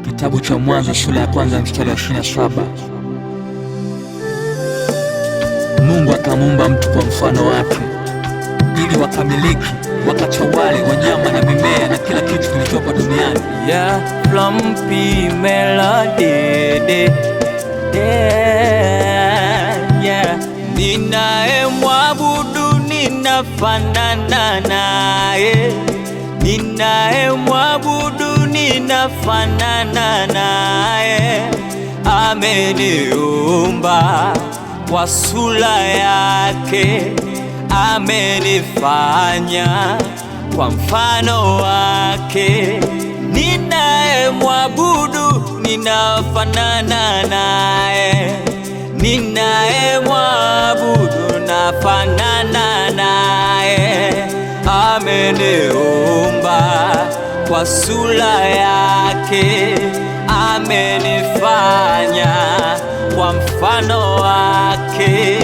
Kitabu cha Mwanzo sura ya 1 mstari wa 27. Mungu akamuumba mtu kwa mfano wake, ili wakamiliki, wakatawale wanyama na mimea na kila kitu kilichopo duniani. Yeah, Flumpy Melody. Yeah. Ninayemwabudu ninafanana naye, ninayemwabudu ninafanana naye. Ameniumba kwa sura yake, amenifanya kwa mfano wake. Ninayemwabudu ninafanana naye, ninayemwabudu nafanana naye. Ameniumba kwa sura yake, amenifanya kwa mfano wake.